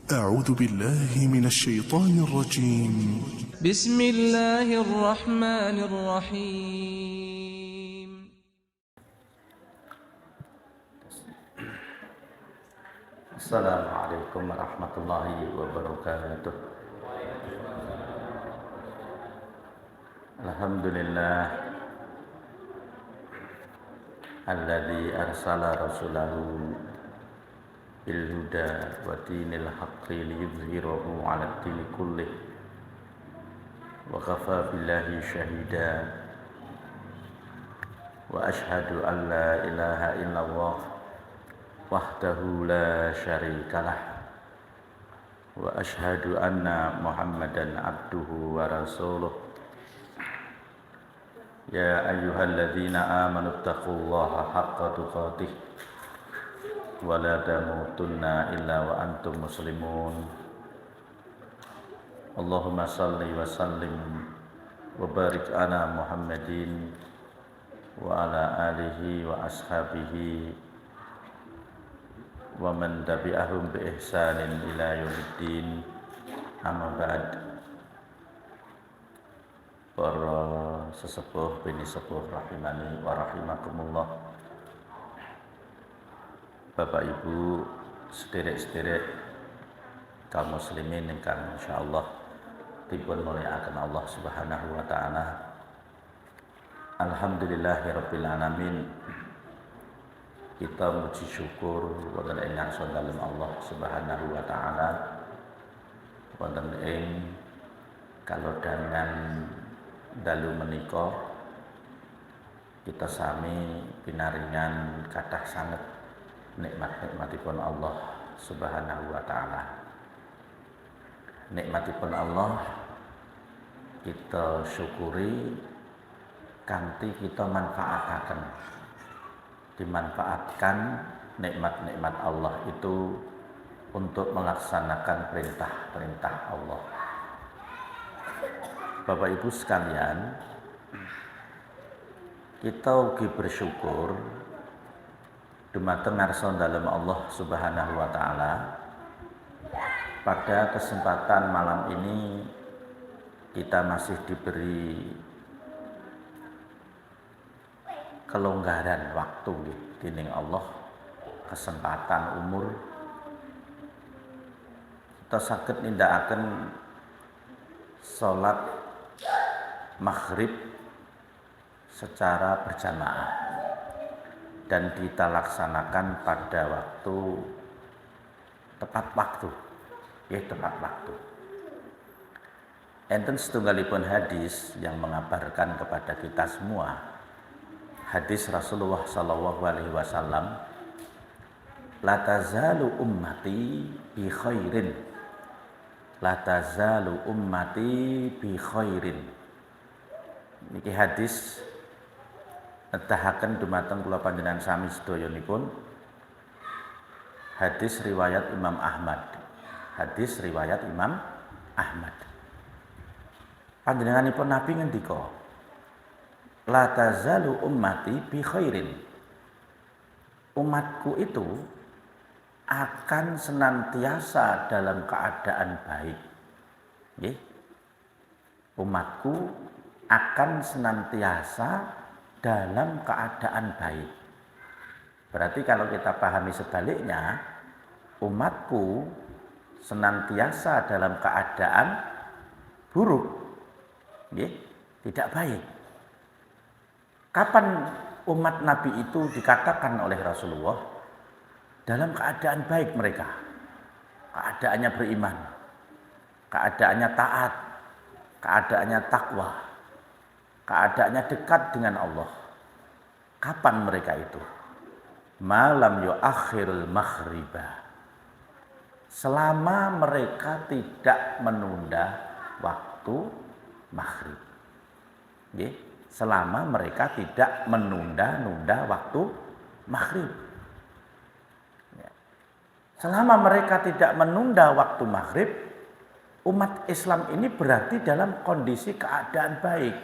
أعوذ بالله من الشيطان الرجيم. بسم الله الرحمن الرحيم. السلام عليكم ورحمة الله وبركاته. الحمد لله الذي أرسل رسوله بالهدى ودين الحق ليظهره على الدين كله وكفى بالله شهيدا وأشهد أن لا إله إلا الله وحده لا شريك له وأشهد أن محمدا عبده ورسوله يا أيها الذين آمنوا اتقوا الله حق تقاته ولا تموتن إلا وأنتم مسلمون اللهم صل وسلم وبارك على محمد وعلى آله وأصحابه ومن تبعهم بإحسان إلى يوم الدين أما بعد. Para sesepuh bini sepuh rahimani wa rahimakumullah, Bapak Ibu sederek-sederek kaum muslimin ingkang insyaallah dipun mulyakaken Allah Subhanahu wa taala. Alhamdulillahirabbil alamin. Kita muji syukur wonten ing ngarsa dalem Allah Subhanahu wa taala, wonten ing kalodhangan dalu menika kita sami pinaringan kathah sanget nikmat-nikmatipun Allah Subhanahu wa taala. Nikmatipun Allah kita syukuri kanthi kita manfaataken. Dimanfaatkan nikmat-nikmat Allah itu untuk melaksanakan perintah-perintah Allah. Bapak Ibu sekalian, kita ugi bersyukur dumateng ngarsa dalem Allah Subhanahu wa taala. Pada kesempatan malam ini kita masih diberi kelonggaran waktu dening Allah, kesempatan umur kita saged nindakaken salat maghrib secara berjamaah dan kita laksanakan pada waktu tepat waktu. Enten setunggalipun hadis yang mengabarkan kepada kita semua. Hadis Rasulullah sallallahu alaihi wasallam, la tazalu ummati bi khairin. La tazalu ummati bi khairin. Niki hadis nedahaken dumateng kula panjenengan sami sedayanipun. Hadis riwayat Imam Ahmad. Hadis riwayat Imam Ahmad. Panjenenganipun Nabi ngendika, la tazalu ummati bi khairin. Umatku itu akan senantiasa dalam keadaan baik. Nggih. Umatku akan senantiasa dalam keadaan baik. Berarti kalau kita pahami sebaliknya, umatku senantiasa dalam keadaan buruk, nggih, tidak baik. Kapan umat Nabi itu dikatakan oleh Rasulullah dalam keadaan baik mereka? Keadaannya beriman, keadaannya taat, keadaannya takwa, keadaannya dekat dengan Allah. Kapan mereka itu? Malam yuakhirul maghriba. Selama mereka tidak menunda waktu maghrib. Nggih, selama mereka tidak menunda-nunda waktu maghrib. Selama mereka tidak menunda waktu maghrib, umat Islam ini berarti dalam kondisi keadaan baik.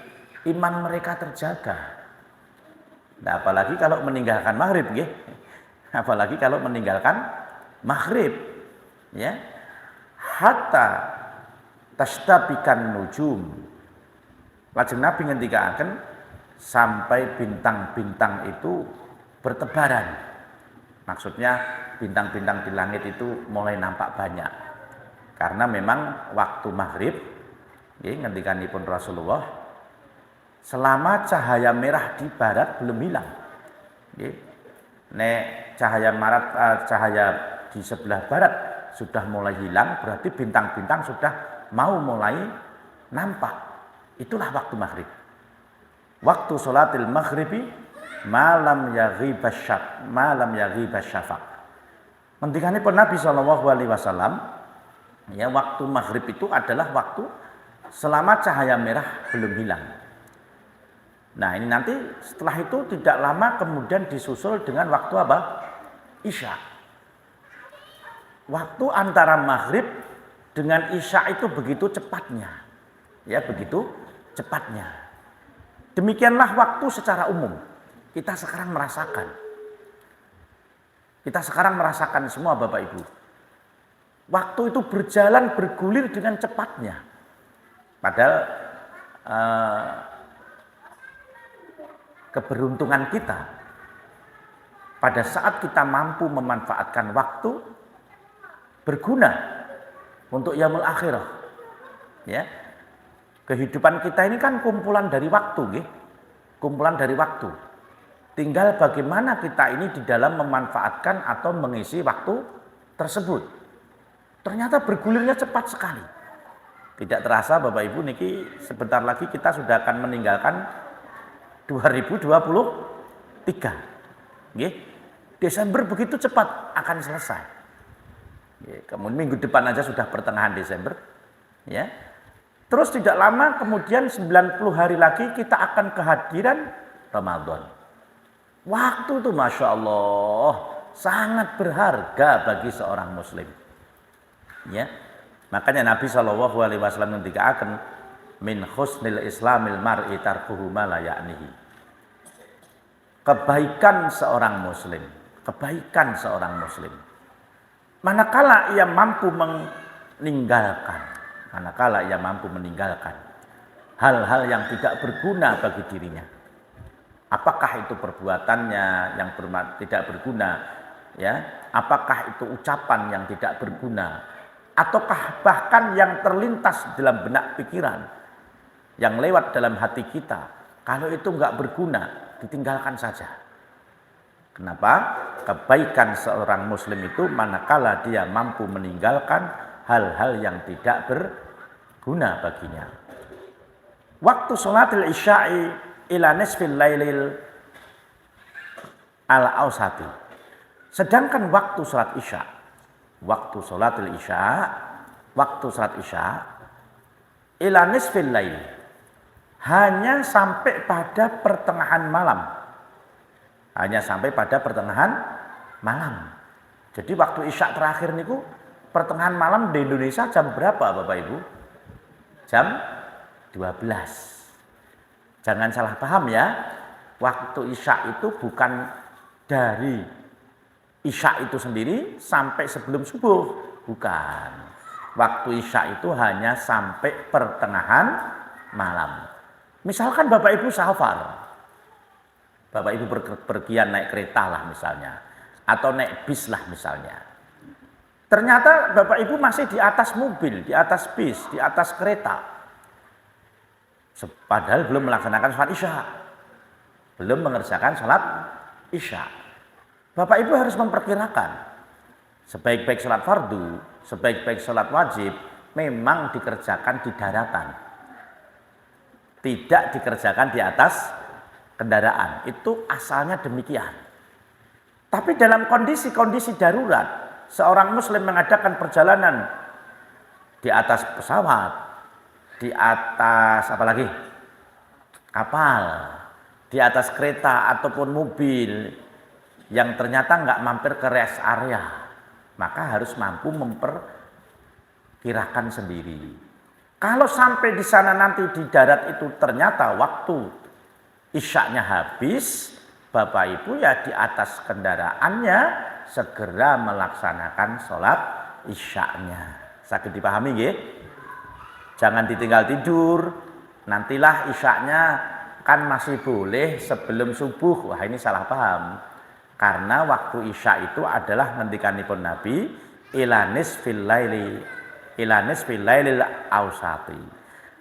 Iman mereka terjaga. Nah, apalagi kalau meninggalkan maghrib, nggih. Apalagi kalau meninggalkan maghrib, ya. hatta tasdabikan nujum. Lajeng Nabi ngendikaken sampai bintang-bintang itu bertebaran. Maksudnya bintang-bintang di langit itu mulai nampak banyak. Karena memang waktu maghrib, ngendikanipun Rasulullah, selama cahaya merah di barat belum hilang. Nek cahaya di sebelah barat sudah mulai hilang, berarti bintang-bintang sudah mau mulai nampak. Itulah waktu maghrib. Waktu sholatil maghribi malam yaghibas syafaq. Ngendikanipun Nabi sallallahu alaihi wasallam, ya, waktu maghrib itu adalah waktu selama cahaya merah belum hilang. Nah, ini nanti setelah itu tidak lama kemudian disusul dengan waktu apa? Isya. Waktu antara maghrib dengan isya itu begitu cepatnya. Ya, begitu cepatnya. Demikianlah waktu secara umum. Kita sekarang merasakan. Kita sekarang merasakan semua Bapak Ibu. Waktu itu berjalan bergulir dengan cepatnya. Padahal keberuntungan kita pada saat kita mampu memanfaatkan waktu berguna untuk yaumul akhirah. Ya. Kehidupan kita ini kan kumpulan dari waktu, nggih. Kumpulan dari waktu. Tinggal bagaimana kita ini di dalam memanfaatkan atau mengisi waktu tersebut. Ternyata bergulirnya cepat sekali. Tidak terasa Bapak Ibu niki sebentar lagi kita sudah akan meninggalkan 2023. Nggih. Desember begitu cepat akan selesai. Kemudian minggu depan aja sudah pertengahan Desember. Ya. Terus tidak lama kemudian 90 hari lagi kita akan kehadiran Ramadan. Waktu itu Masya Allah sangat berharga bagi seorang muslim. Ya. Makanya Nabi SAW ngendikaken min husnil islamil mar'i tarkuhu ma la ya'nihi. Kebaikan seorang muslim, kebaikan seorang muslim. Manakala ia mampu meninggalkan hal-hal yang tidak berguna bagi dirinya. Apakah itu perbuatannya yang tidak berguna, ya? Apakah itu ucapan yang tidak berguna, ataukah bahkan yang terlintas dalam benak pikiran, yang lewat dalam hati kita, kalau itu enggak berguna, ditinggalkan saja. Kenapa? Kebaikan seorang muslim itu manakala dia mampu meninggalkan hal-hal yang tidak berguna baginya. Waktu sholatil isya'i ila nisfil lailil al-awsati. Sedangkan waktu sholat isya, waktu sholat isya ila nisfil lail, hanya sampai pada pertengahan malam. Hanya sampai pada pertengahan malam. Jadi waktu isya terakhir niku pertengahan malam di Indonesia jam berapa Bapak Ibu? Jam 12. Jangan salah paham ya. Waktu isya itu bukan dari isya itu sendiri sampai sebelum subuh. Bukan. Waktu isya itu hanya sampai pertengahan malam. Misalkan Bapak Ibu safar. Bapak Ibu berpergian naik kereta lah misalnya. Atau naik bis lah misalnya. Ternyata Bapak Ibu masih di atas mobil, di atas bis, di atas kereta. Padahal belum melaksanakan sholat isya. Belum mengerjakan sholat isya. Bapak Ibu harus memperkirakan. Sebaik-baik sholat fardu, sebaik-baik sholat wajib, memang dikerjakan di daratan. Tidak dikerjakan di atas kendaraan. Itu asalnya demikian. Tapi dalam kondisi-kondisi darurat, seorang muslim mengadakan perjalanan di atas pesawat, di atas apalagi kapal, di atas kereta ataupun mobil yang ternyata nggak mampir ke rest area, maka harus mampu memperkirakan sendiri. Kalau sampai di sana nanti di darat itu ternyata waktu isyaknya habis, Bapak Ibu ya di atas kendaraannya segera melaksanakan sholat isyaknya. Saged dipahami nggih? Jangan ditinggal tidur. Nantilah isyaknya kan masih boleh sebelum subuh. Wah, ini salah paham. Karena waktu isya itu adalah ngendikanipun Nabi ilanis fil lailil ausati.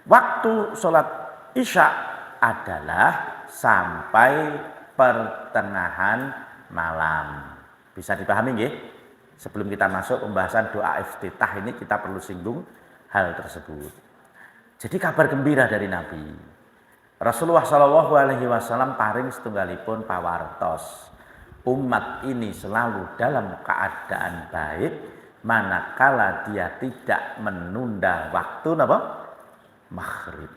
Waktu sholat isya adalah sampai pertengahan malam. Bisa dipahami nggih? Sebelum kita masuk pembahasan doa iftitah ini kita perlu singgung hal tersebut. Jadi kabar gembira dari Nabi. Rasulullah Shallallahu Alaihi Wasallam paring setunggalipun pawartos. Umat ini selalu dalam keadaan baik manakala dia tidak menunda waktu apa? Maghrib.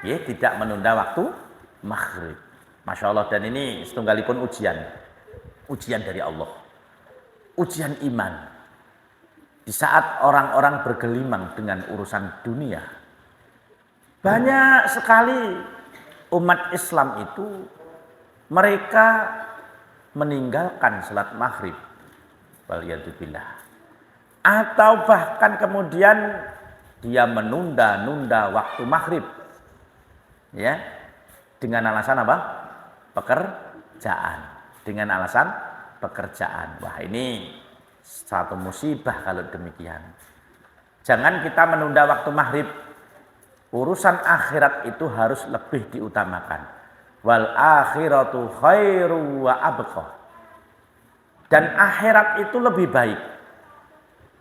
Ya, tidak menunda waktu maghrib. Masya Allah, dan ini setunggalipun ujian dari Allah, ujian iman. Di saat orang-orang bergelimang dengan urusan dunia, banyak sekali umat Islam itu mereka meninggalkan salat maghrib, waliyadzubillah, atau bahkan kemudian dia menunda-nunda waktu maghrib, ya, dengan alasan apa? Pekerjaan. Dengan alasan pekerjaan. Wah, ini satu musibah kalau demikian. Jangan kita menunda waktu maghrib. Urusan akhirat itu harus lebih diutamakan. Wal akhiratu khairu wa abqa. Dan akhirat itu lebih baik.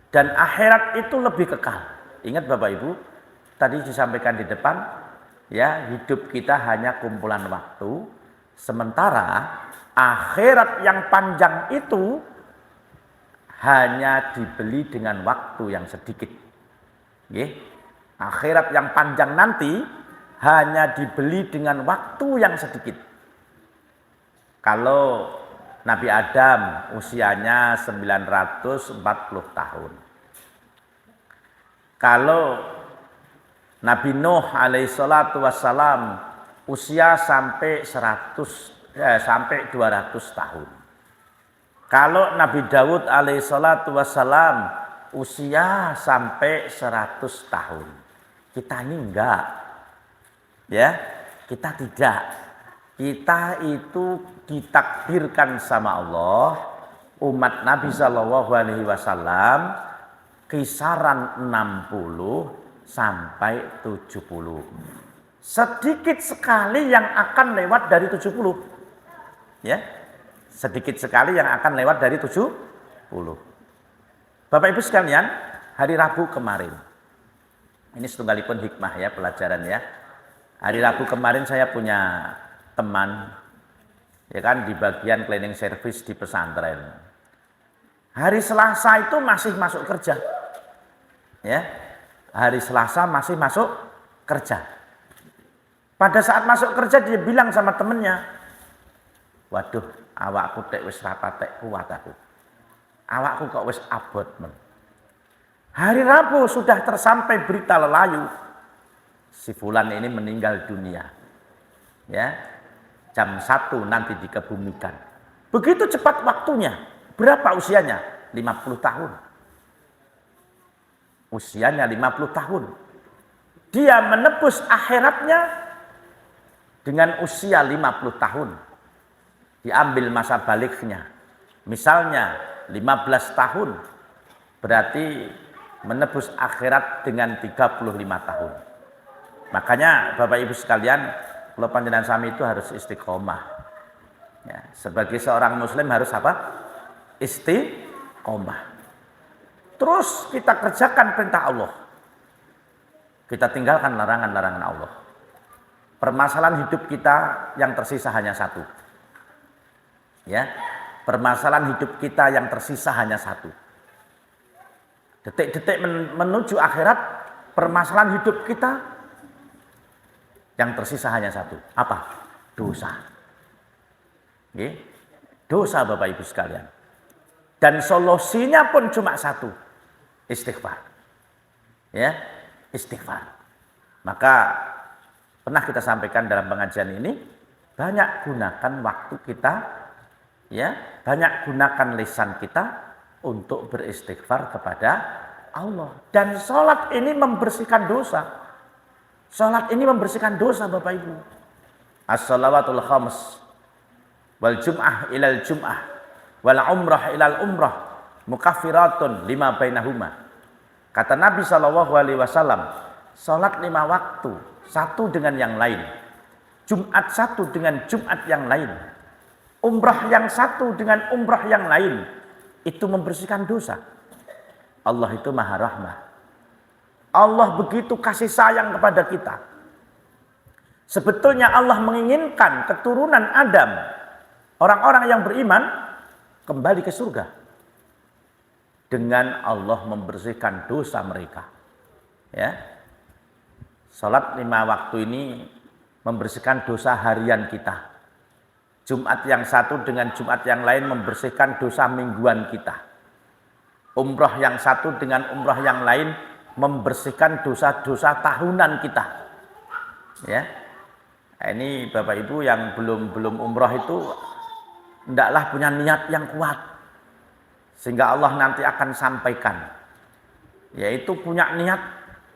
Dan akhirat itu lebih kekal. Ingat Bapak Ibu, tadi disampaikan di depan, ya, hidup kita hanya kumpulan waktu, sementara akhirat yang panjang itu hanya dibeli dengan waktu yang sedikit. Nggih. Akhirat yang panjang nanti hanya dibeli dengan waktu yang sedikit. Kalau Nabi Adam usianya 940 tahun. Kalau Nabi Nuh alaihissalatu wassalam usia sampai 200 tahun. Kalau Nabi Daud alaihissalatu wassalam usia sampai 100 tahun. Kita ini enggak. Ya, kita tidak. Kita itu ditakdirkan sama Allah, umat Nabi Shallallahu Alaihi Wasallam kisaran 60 sampai 70. Sedikit sekali yang akan lewat dari 70. Ya. Sedikit sekali yang akan lewat dari 70. Bapak Ibu sekalian, hari Rabu kemarin. Ini setunggalipun hikmah ya, pelajaran ya. Hari Rabu kemarin saya punya teman, ya kan, di bagian cleaning service di pesantren. Hari Selasa itu masih masuk kerja. Ya. Hari Selasa masih masuk kerja. Pada saat masuk kerja dia bilang sama temennya, waduh, awakku tek wis rapatek kuat aku. Awakku kok wis abot men. Hari Rabu sudah tersampai berita lelayu. Si fulan ini meninggal dunia. Ya. Jam 1 nanti dikebumikan. Begitu cepat waktunya. Berapa usianya? 50 tahun. Usianya 50 tahun. Dia menebus akhiratnya dengan usia 50 tahun. Diambil masa baliknya. Misalnya 15 tahun. Berarti menebus akhirat dengan 35 tahun. Makanya Bapak Ibu sekalian, kalau panjenengan sami itu harus istiqomah. Ya, sebagai seorang muslim harus apa? Istiqomah. Terus kita kerjakan perintah Allah. Kita tinggalkan larangan-larangan Allah. Permasalahan hidup kita yang tersisa hanya satu. Ya, permasalahan hidup kita yang tersisa hanya satu. Detik-detik menuju akhirat, permasalahan hidup kita yang tersisa hanya satu. Apa? Dosa. Oke? Dosa Bapak Ibu sekalian. Dan solusinya pun cuma satu. Istighfar. Ya, istighfar. Maka pernah kita sampaikan dalam pengajian ini, banyak gunakan waktu kita, ya, banyak gunakan lisan kita untuk beristighfar kepada Allah. Dan sholat ini membersihkan dosa. Sholat ini membersihkan dosa Bapak Ibu. As-salawatul khams wal jum'ah ilal jum'ah wal umrah ilal umrah mukaffiratun lima bainahuma. Kata Nabi SAW, sholat 5 waktu, satu dengan yang lain. Jumat satu dengan Jumat yang lain. Umrah yang satu dengan umrah yang lain. Itu membersihkan dosa. Allah itu maha rahmah. Allah begitu kasih sayang kepada kita. Sebetulnya Allah menginginkan keturunan Adam, orang-orang yang beriman, kembali ke surga. Dengan Allah membersihkan dosa mereka. Ya. Salat 5 waktu ini membersihkan dosa harian kita. Jumat yang satu dengan Jumat yang lain membersihkan dosa mingguan kita. Umrah yang satu dengan umrah yang lain membersihkan dosa-dosa tahunan kita. Ya. Ini Bapak Ibu yang belum umrah itu hendaklah punya niat yang kuat. Sehingga Allah nanti akan sampaikan. Yaitu punya niat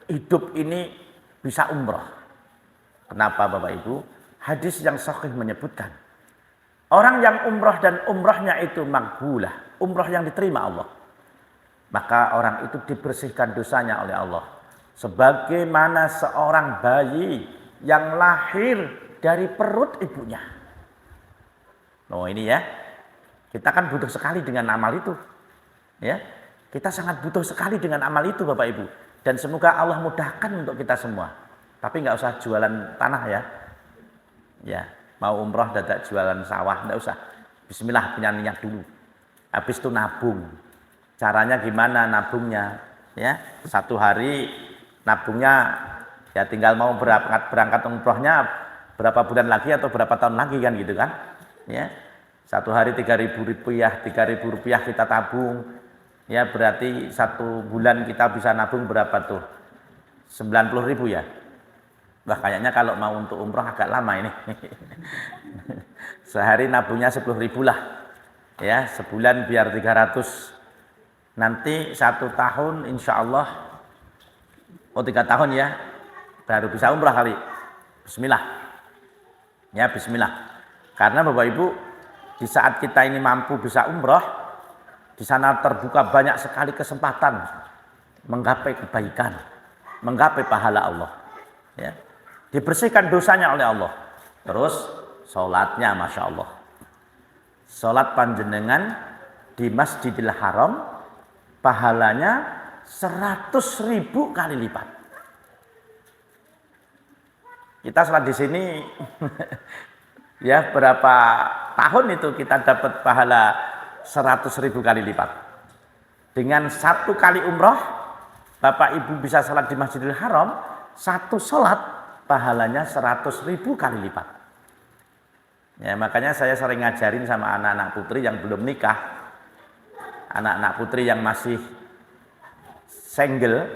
hidup ini bisa umrah. Kenapa Bapak Ibu? Hadis yang sahih menyebutkan. Orang yang umrah dan umrahnya itu makbulah. Umrah yang diterima Allah. Maka orang itu dibersihkan dosanya oleh Allah. Sebagaimana seorang bayi yang lahir dari perut ibunya. Oh ini ya. Kita kan butuh sekali dengan amal itu. Ya, kita sangat butuh sekali dengan amal itu Bapak Ibu. Dan semoga Allah mudahkan untuk kita semua. Tapi nggak usah jualan tanah ya. Ya, mau umrah dadak jualan sawah nggak usah. Bismillah punya niat dulu. Habis itu nabung. Caranya gimana nabungnya? Ya, 1 hari nabungnya ya tinggal mau berangkat umrohnya berapa bulan lagi atau berapa tahun lagi kan gitu kan? Ya, 1 hari 3.000 rupiah, 3.000 rupiah kita tabung. Ya berarti 1 bulan kita bisa nabung berapa tuh? 90.000 ya. Wah kayaknya kalau mau untuk umroh agak lama ini. Sehari nabungnya 10.000 lah. Ya sebulan biar 300. Nanti 1 tahun insya Allah. 3 tahun ya. Baru bisa umroh kali. Bismillah. Ya bismillah. Karena Bapak Ibu di saat kita ini mampu bisa umroh. Di sana terbuka banyak sekali kesempatan menggapai kebaikan, menggapai pahala Allah. Ya. Dibersihkan dosanya oleh Allah. Terus sholatnya Masya Allah. Sholat panjenengan di Masjidil Haram pahalanya 100.000 kali lipat. Kita sholat di sini ya berapa tahun itu kita dapat pahala 100.000 kali lipat. Dengan 1 kali umroh, Bapak Ibu bisa sholat di Masjidil Haram, 1 sholat pahalanya 100.000 kali lipat. Ya, makanya saya sering ngajarin sama anak-anak putri yang belum nikah, anak-anak putri yang masih single,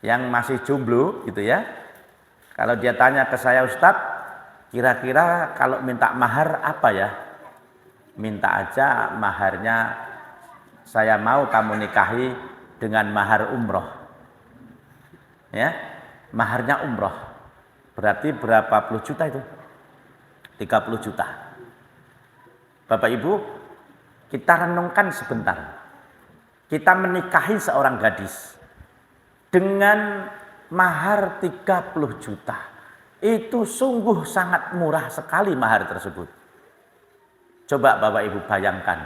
yang masih jomblo gitu ya. Kalau dia tanya ke saya, Ustadz, kira-kira kalau minta mahar apa ya? Minta aja maharnya saya mau kamu nikahi dengan mahar umroh. Ya, maharnya umroh. Berarti berapa puluh juta itu? 30 juta. Bapak Ibu, kita renungkan sebentar. Kita menikahi seorang gadis dengan mahar 30 juta. Itu sungguh sangat murah sekali mahar tersebut. Coba Bapak Ibu bayangkan,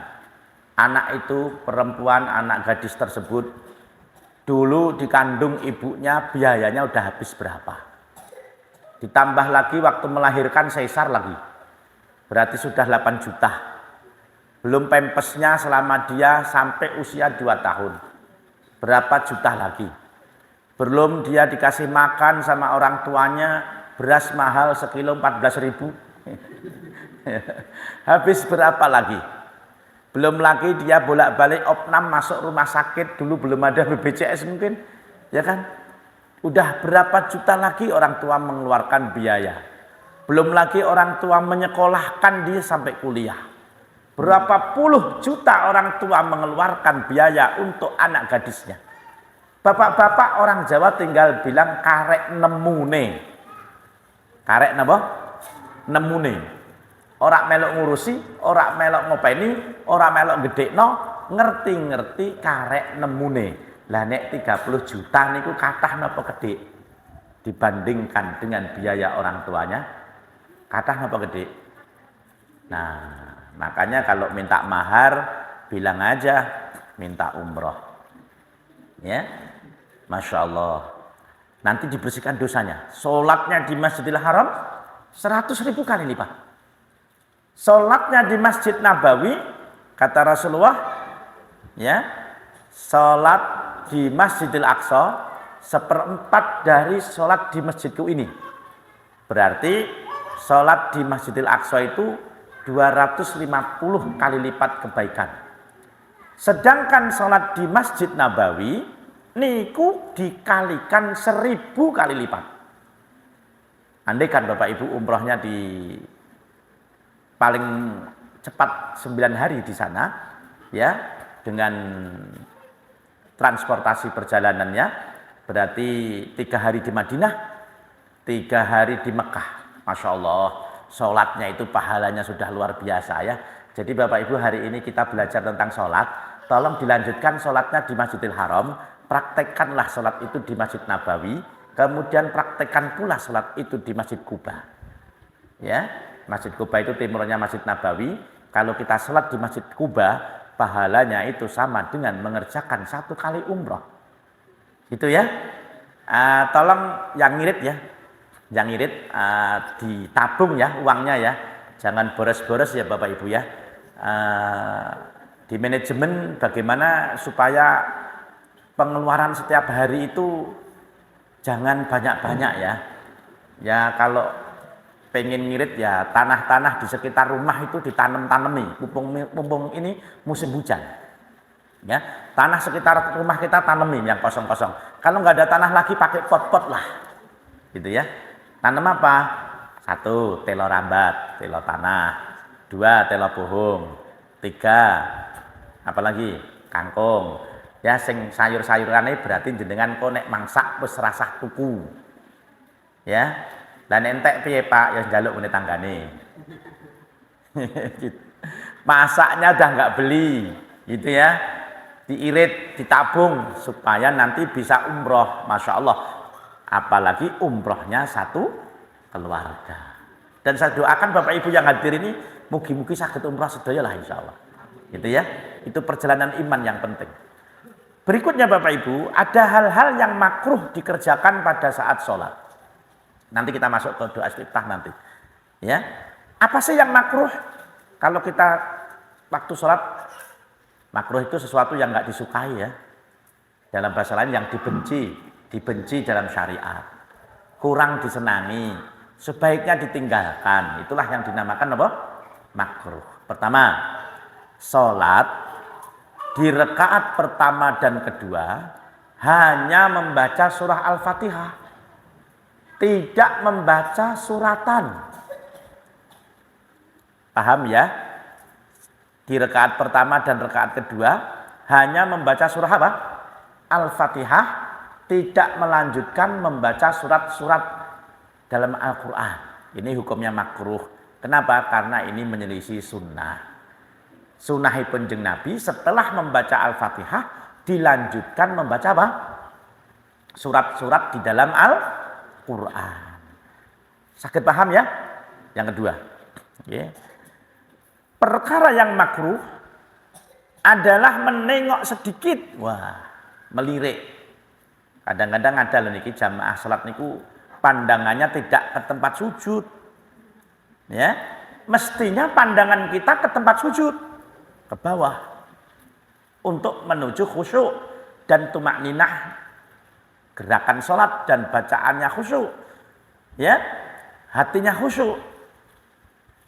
anak itu perempuan, anak gadis tersebut dulu dikandung ibunya biayanya udah habis berapa. Ditambah lagi waktu melahirkan sesar lagi, berarti sudah 8 juta. Belum pempesnya selama dia sampai usia 2 tahun, berapa juta lagi. Belum dia dikasih makan sama orang tuanya, beras mahal sekilo 14.000. Habis berapa lagi? Belum lagi dia bolak-balik opnam masuk rumah sakit, dulu belum ada BPJS mungkin, ya kan? Udah berapa juta lagi orang tua mengeluarkan biaya. Belum lagi orang tua menyekolahkan dia sampai kuliah. Berapa puluh juta orang tua mengeluarkan biaya untuk anak gadisnya. Bapak-bapak orang Jawa tinggal bilang karek nemune. Karek napa? Nemune. Ora melok ngurusi, ora melok ngopeni, ora melok gedekno, ngerti-ngerti karek nemune. Lah nek 30 juta niku kathah napa gedhe? Dibandingkan dengan biaya orang tuanya, kathah napa gedhe? Nah, makanya kalau minta mahar bilang aja minta umroh. Ya. Masya Allah. Nanti dibersihkan dosanya. Sholatnya di Masjidil Haram 100.000 kali lipat. Sholatnya di Masjid Nabawi, kata Rasulullah, ya, sholat di Masjidil Aqsa 1/4 dari sholat di masjidku ini. Berarti sholat di Masjidil Aqsa itu 250 kali lipat kebaikan. Sedangkan sholat di Masjid Nabawi niku dikalikan 1000 kali lipat. Andai kan Bapak Ibu umrohnya di paling cepat 9 hari di sana, ya, dengan transportasi perjalanannya, berarti 3 hari di Madinah, 3 hari di Mekah. Masya Allah, sholatnya itu pahalanya sudah luar biasa ya. Jadi Bapak Ibu hari ini kita belajar tentang sholat, tolong dilanjutkan sholatnya di Masjidil Haram, praktekkanlah sholat itu di Masjid Nabawi, kemudian praktekkan pula sholat itu di Masjid Kuba. Ya, Masjid Kuba itu timurnya Masjid Nabawi. Kalau kita sholat di Masjid Kuba, pahalanya itu sama dengan mengerjakan 1 kali umroh. Gitu ya. Tolong yang ngirit ya, yang ngirit ditabung ya uangnya ya, jangan boros-boros ya Bapak Ibu ya. Di manajemen bagaimana supaya pengeluaran setiap hari itu jangan banyak-banyak ya. Ya kalau pengen ngirit ya tanah-tanah di sekitar rumah itu ditanam-tanami. Mumpung ini musim hujan. Ya, tanah sekitar rumah kita tanemin yang kosong-kosong. Kalau nggak ada tanah lagi pakai pot-pot lah. Gitu ya. Tanam apa? 1, telo rambat, telo tanah. 2, telo bohong. 3, apalagi kangkung. Ya sing sayur-sayurane berarti jenengan kok nek mangsak wis rasah tuku. Ya. Dan entek piye Pak ya njaluk ngene tanggane. Masaknya udah nggak beli, gitu ya. Diirit, ditabung supaya nanti bisa umroh, masya Allah. Apalagi umrohnya 1 keluarga. Dan saya doakan Bapak Ibu yang hadir ini, mugi-mugi saged umroh sedaya lah insya Allah. Gitu ya. Itu perjalanan iman yang penting. Berikutnya Bapak Ibu, ada hal-hal yang makruh dikerjakan pada saat sholat. Nanti kita masuk ke doa istiftah nanti. Ya, apa sih yang makruh? Kalau kita waktu sholat, makruh itu sesuatu yang nggak disukai ya. Dalam bahasa lain yang dibenci dalam syariat, kurang disenangi, sebaiknya ditinggalkan. Itulah yang dinamakan apa? Makruh. Pertama, sholat di rakaat pertama dan kedua hanya membaca surah Al-Fatihah. Tidak membaca suratan. Paham ya? Di rakaat pertama dan rakaat kedua hanya membaca surah apa? Al-Fatihah, tidak melanjutkan membaca surat-surat dalam Al-Quran. Ini hukumnya makruh. Kenapa? Karena ini menyelisih sunnah. Sunnahipun jeung Nabi setelah membaca Al-Fatihah dilanjutkan membaca apa? Surat-surat di dalam Al-Quran. Sakit paham ya? Yang kedua, ya. Perkara yang makruh adalah menengok sedikit, wah, melirik. Kadang-kadang ada loh niki jamaah salat niku pandangannya tidak ke tempat sujud. Ya, mestinya pandangan kita ke tempat sujud, ke bawah, untuk menuju khusyuk dan tumakninah. Gerakan sholat dan bacaannya khusyuk, ya, hatinya khusyuk.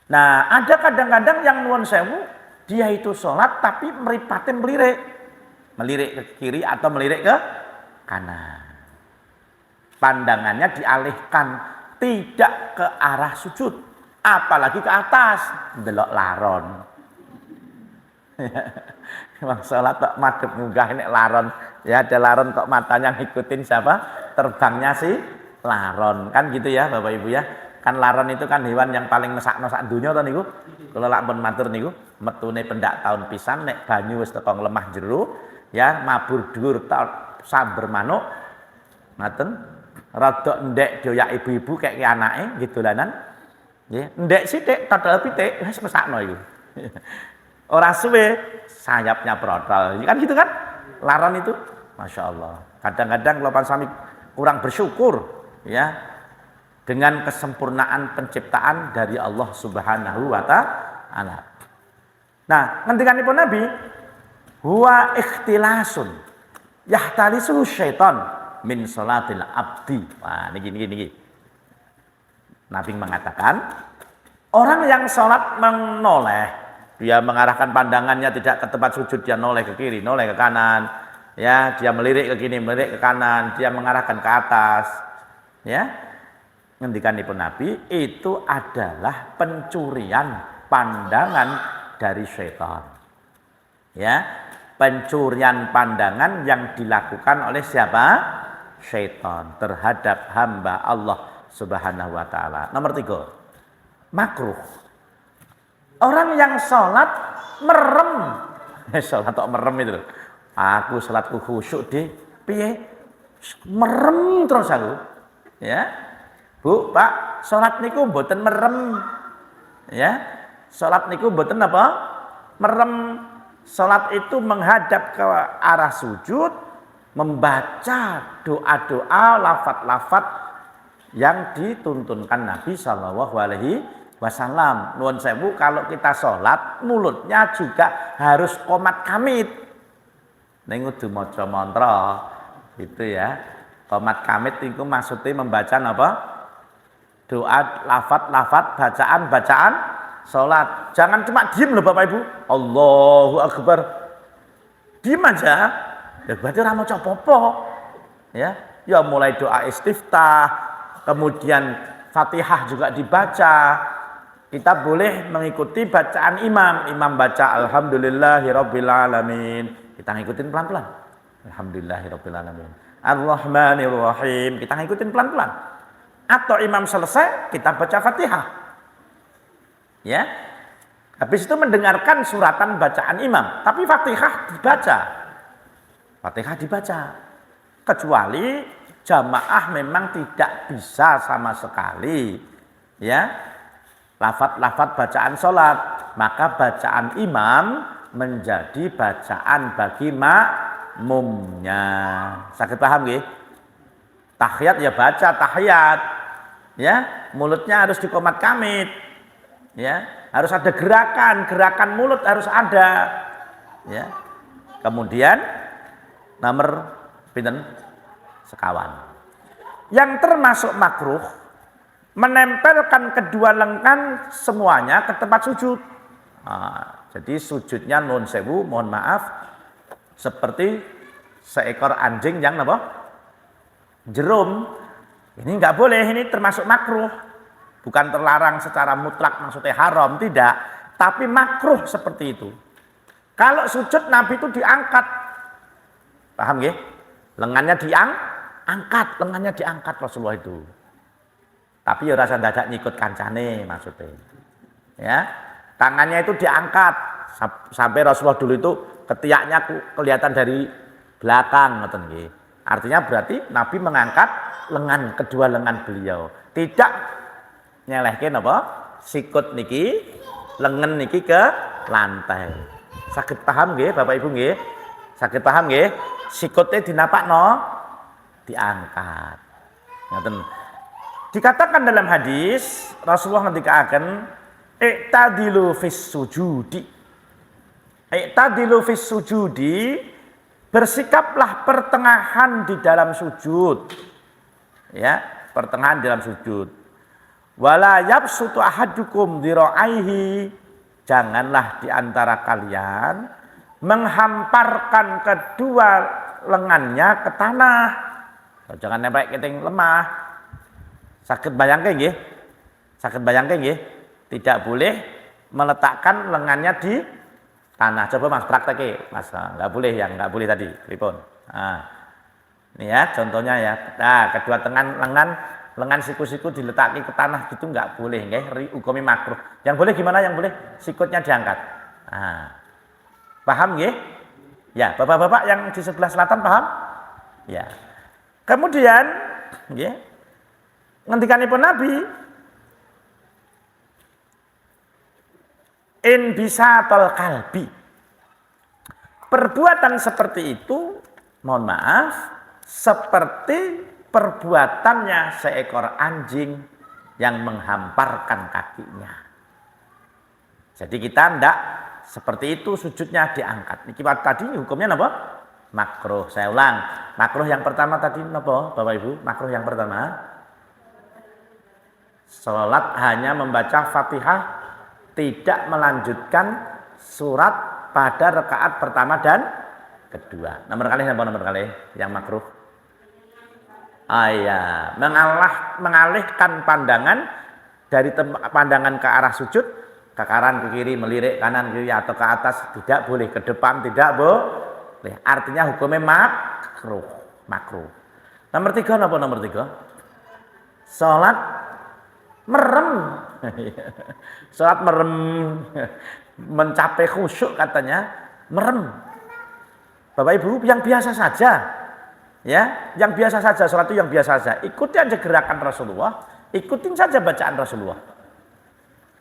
Nah, ada kadang-kadang yang nuwun sewu, dia itu sholat tapi meripatin melirik ke kiri atau melirik ke kanan. Pandangannya dialihkan, tidak ke arah sujud, apalagi ke atas, delok laron. Memang sholat tak madhep munggah nek laron Ya ada laron kok matanya ngikutin siapa? Terbangnya si laron. Kan gitu ya Bapak Ibu ya. Kan laron itu kan hewan yang paling mesak-mesak dunya to niku. Kula lak pun matur niku, metune pendak taun pisan nek banyu wis teko lemah jero, ya mabur dhuwur samber manuk. Ngaten. Rada ndek doyak ibu-ibu kek anake nggih dolanan. Nggih, ndek sithik total pitik wis mesakno iku. Ora suwe sayapnya protol. Kan gitu kan? Laron itu Masya Allah. Kadang-kadang kalau sami kurang bersyukur ya dengan kesempurnaan penciptaan dari Allah Subhanahu wa taala. Nah, ngendikanipun Nabi, huwa ikhtilasun yahtalisu syaitan min salatil abdi. Wah, niki. Nabi mengatakan, orang yang sholat menoleh, dia mengarahkan pandangannya tidak ke tempat sujud, dia noleh ke kiri, noleh ke kanan, ya, dia melirik ke kiri, melirik ke kanan, dia mengarahkan ke atas, ya. Ngendikanipun Nabi, itu adalah pencurian pandangan dari syaitan. Ya, pencurian pandangan yang dilakukan oleh siapa? Syaitan terhadap hamba Allah Subhanahu wa taala. Nomor 3, makruh. Orang yang sholat merem, sholat kok merem itu. Aku sholatku khusyuk deh, piye? Merem terus aku. Ya, Bu, Pak, sholat niku mboten merem. Ya, sholat niku mboten apa? Merem. Sholat itu menghadap ke arah sujud, membaca doa-doa, lafaz-lafaz yang dituntunkan Nabi Shallallahu Alaihi Wasallam. Nuwun sewu, kalau kita sholat mulutnya juga harus qomat kamit. Ning kudu maca mantra gitu ya. Qomat kamit itu maksudnya membaca apa? Doa, lafaz-lafaz, bacaan sholat. Jangan cuma diem loh Bapak Ibu. Allahu Akbar. Diem aja. Ya berarti ora maca apa-apa. Ya mulai doa istiftah, kemudian Fatihah juga dibaca. Kita boleh mengikuti bacaan imam. Imam baca alhamdulillahirabbil alamin. Kita ngikutin pelan-pelan. Alhamdulillahirabbil alamin. Ar-Rahmanir-Rahim. Kita ngikutin pelan-pelan. Atau imam selesai, kita baca Fatihah. Ya. Habis itu mendengarkan suratan bacaan imam, tapi Fatihah dibaca. Fatihah dibaca. Kecuali jamaah memang tidak bisa sama sekali ya lafaz-lafaz bacaan sholat, maka bacaan imam menjadi bacaan bagi makmumnya. Sakit paham nggih? Tahiyat ya baca tahiyat. Ya, mulutnya harus dikomat kamit. Ya, harus ada gerakan mulut harus ada. Ya. Kemudian nomor pinten? Sekawan. Yang termasuk makruh menempelkan kedua lengan semuanya ke tempat sujud. Nah, jadi sujudnya nun sewu, mohon maaf, seperti seekor anjing yang apa? Jerum. Ini nggak boleh, ini termasuk makruh. Bukan terlarang secara mutlak maksudnya haram, tidak. Tapi makruh seperti itu. Kalau sujud Nabi itu diangkat. Paham ya? Lengannya diangkat, lengannya diangkat Rasulullah itu. Tapi ya rasa dadak nyikut kancane maksudnya. Ya. Tangannya itu diangkat sampai Rasulullah dulu itu ketiaknya kelihatan dari belakang ngoten nggih. Artinya berarti Nabi mengangkat kedua lengan beliau. Tidak nyelehke napa? Sikut niki, lengan niki ke lantai. Saged paham nggih Bapak Ibu nggih? Saged paham nggih? Sikutnya dinapakno diangkat. Ngoten. Dikatakan dalam hadis Rasulullah ngendikaken i'tadilu fis sujudi. I'tadilu fis sujudi, bersikaplah pertengahan di dalam sujud. Ya, pertengahan dalam sujud. Wala yabsutu ahadukum dhira'aihi, janganlah di antara kalian menghamparkan kedua lengannya ke tanah. Jangan nempel keting lemah. Sakit bayangke nggih? Sakit bayangke nggih? Tidak boleh meletakkan lengannya di tanah. Coba Mas praktek Mas, enggak boleh tadi. Pripun? Nah, ini ya contohnya ya. Nah, kedua lengan siku-siku diletakkan ke tanah gitu nggak boleh, nggih. Hukumi makruh. Yang boleh gimana? Yang boleh sikutnya diangkat. Nah, paham nggih? Ya, bapak-bapak yang di sebelah selatan paham? Ya. Kemudian, nggih, ngendikanipun Nabi, in bisa tol kalbi. Perbuatan seperti itu, mohon maaf, seperti perbuatannya seekor anjing yang menghamparkan kakinya. Jadi kita ndak seperti itu sujudnya diangkat. Niki tadi hukumnya apa? Makruh. Saya ulang. Makruh yang pertama tadi apa, Bapak Ibu? Makruh yang pertama, salat hanya membaca Fatihah, tidak melanjutkan surat pada rakaat pertama dan kedua. Nomor kali apa nomor kali yang makruh? Ya, mengalihkan pandangan dari pandangan ke arah sujud, ke kanan ke kiri, melirik kanan kiri atau ke atas, tidak boleh, ke depan tidak boleh. Artinya hukumnya makruh. Nomor 3 apa nomor 3? Salat merem. Salat merem, mencapai khusyuk katanya, merem. Bapak Ibu yang biasa saja, ya, yang biasa saja, salat itu yang biasa saja. Ikuti aja gerakan Rasulullah, ikutin saja bacaan Rasulullah.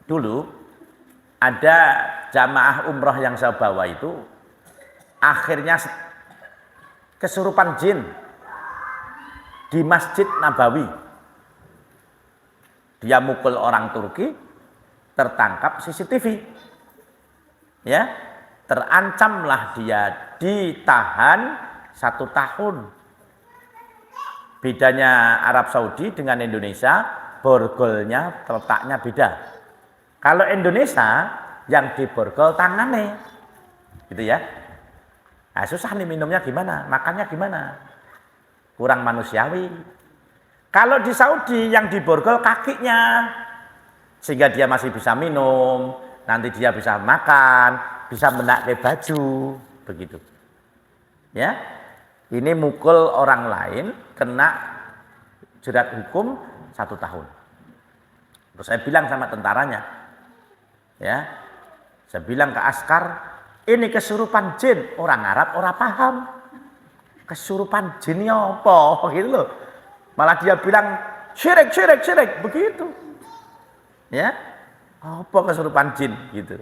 Dulu ada jamaah umroh yang saya bawa itu, akhirnya kesurupan jin di Masjid Nabawi. Dia mukul orang Turki, tertangkap CCTV. Ya, terancamlah dia ditahan 1 tahun. Bedanya Arab Saudi dengan Indonesia, borgolnya letaknya beda. Kalau Indonesia yang diborgol tangannya, gitu ya. Nah, susah nih minumnya gimana, makannya gimana, kurang manusiawi. Kalau di Saudi yang diborgol kakinya, sehingga dia masih bisa minum, nanti dia bisa makan, bisa menakai baju, begitu. Ya, ini mukul orang lain kena jerat hukum 1 tahun. Terus saya bilang sama tentaranya, ya, saya bilang ke askar, ini kesurupan jin. Orang Arab orang paham kesurupan jinnya apa, gitu loh. Malah dia bilang syirik, begitu. Ya, apa kesurupan jin gitu.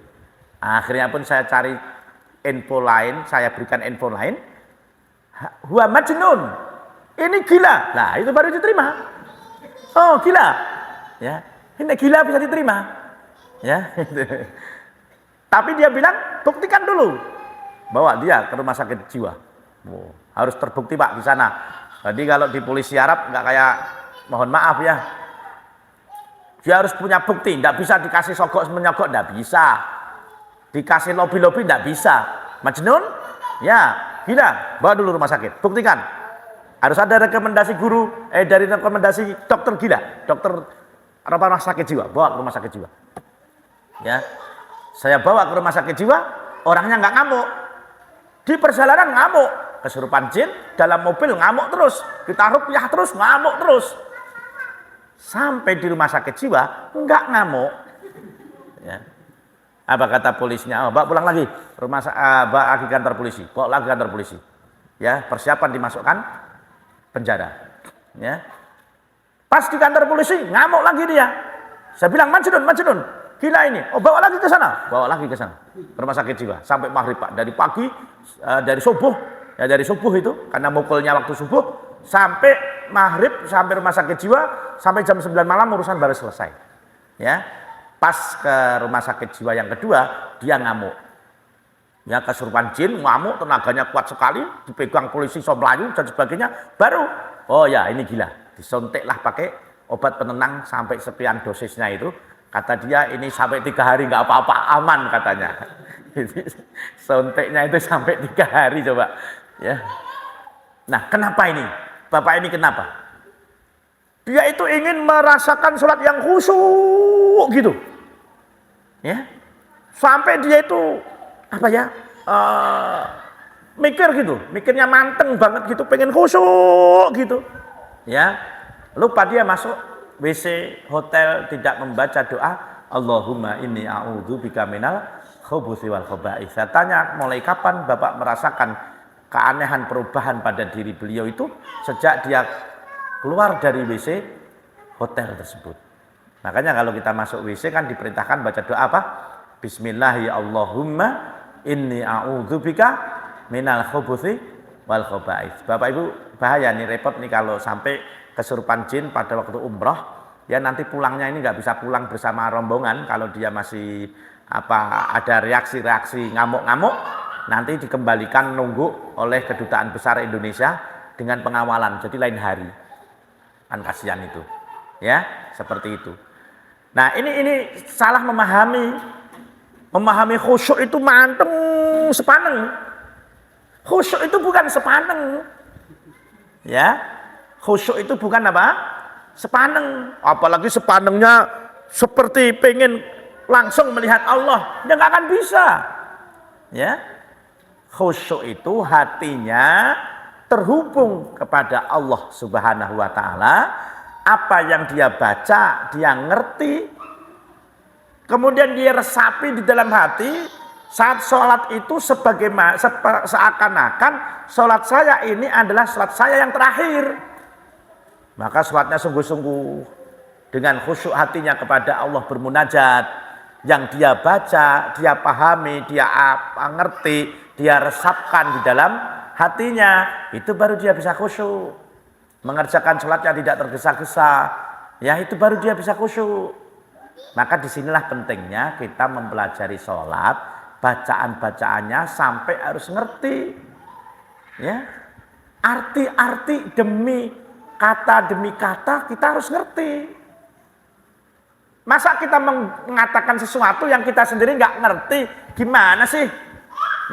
Akhirnya pun saya cari info lain, saya berikan info lain. Huwa majnun. Ini gila. Nah, itu baru diterima. Oh, gila. Ya, ini gila bisa diterima. Ya, gitu. Tapi dia bilang, buktikan dulu. Bawa dia ke rumah sakit jiwa. Oh, harus terbukti Pak di sana. Jadi kalau di polisi Arab nggak kayak, mohon maaf ya, dia harus punya bukti, nggak bisa dikasih sogok menyogok, nggak bisa, dikasih lobby nggak bisa. Majnun, ya gila, bawa dulu rumah sakit, buktikan. Harus ada rekomendasi guru, dari rekomendasi dokter gila, dokter rumah sakit jiwa, bawa ke rumah sakit jiwa. Ya, saya bawa ke rumah sakit jiwa, orangnya nggak ngamuk, di perjalanan ngamuk. Kesurupan jin, dalam mobil ngamuk terus, kita rupiah terus, ngamuk terus. Sampai di rumah sakit jiwa, enggak ngamuk. Ya. Apa kata polisinya? Oh, bawa pulang lagi, bawa lagi kantor polisi, bawa lagi kantor polisi. Ya, persiapan dimasukkan penjara. Ya. Pas di kantor polisi, ngamuk lagi dia. Saya bilang, Majnun, gila ini. Oh, bawa lagi ke sana, ke rumah sakit jiwa. Sampai maghrib Pak, dari pagi, dari subuh. Ya dari subuh itu, karena mukulnya waktu subuh, sampai maghrib, sampai rumah sakit jiwa, sampai jam 9 malam urusan baru selesai. Ya, pas ke rumah sakit jiwa yang kedua, dia ngamuk. Ya, kesurupan jin, ngamuk, tenaganya kuat sekali, dipegang polisi somlayu dan sebagainya, baru, oh ya ini gila, disuntiklah pakai obat penenang sampai sekian dosisnya itu. Kata dia ini sampai 3 hari nggak apa-apa, aman katanya. Suntiknya itu sampai 3 hari coba. Ya. Nah, kenapa ini? Bapak ini kenapa? Dia itu ingin merasakan sholat yang khusyuk gitu. Ya. Sampai dia itu apa ya? mikir gitu, mikirnya manteng banget gitu, pengen khusyuk gitu. Ya, lupa dia masuk WC hotel tidak membaca doa Allahumma inni a'udzubika minal khubuthi wal khaba'ith. Saya tanya, mulai kapan Bapak merasakan keanehan perubahan pada diri beliau itu? Sejak dia keluar dari WC hotel tersebut. Makanya kalau kita masuk WC kan diperintahkan baca doa apa? Bismillahi Allahumma inni a'udzubika minal khubuthi wal khaba'ith. Bapak Ibu, bahaya nih, repot nih kalau sampai kesurupan jin pada waktu umroh, ya nanti pulangnya ini nggak bisa pulang bersama rombongan kalau dia masih ada reaksi-reaksi ngamuk-ngamuk, nanti dikembalikan nunggu oleh Kedutaan Besar Indonesia dengan pengawalan, jadi lain hari. Kan kasihan itu. Ya, seperti itu. Nah, ini salah memahami. Memahami khusyuk itu manteng sepaneng. Khusyuk itu bukan sepaneng. Ya. Khusyuk itu bukan apa? Sepaneng. Apalagi sepanengnya seperti pengen langsung melihat Allah. Ya nggak akan bisa. Ya. Khusyuk itu hatinya terhubung kepada Allah Subhanahu wa taala. Apa yang dia baca, dia ngerti. Kemudian dia resapi di dalam hati. Saat sholat itu seakan-akan sholat saya ini adalah sholat saya yang terakhir. Maka sholatnya sungguh-sungguh dengan khusyuk hatinya kepada Allah bermunajat. Yang dia baca, dia pahami, dia ngerti, dia resapkan di dalam hatinya. Itu baru dia bisa khusyuk. Mengerjakan sholatnya tidak tergesa-gesa. Ya itu baru dia bisa khusyuk. Maka disinilah pentingnya kita mempelajari sholat. Bacaan-bacaannya sampai harus ngerti. Ya, arti-arti demi kata kita harus ngerti. Masa kita mengatakan sesuatu yang kita sendiri nggak ngerti, gimana sih?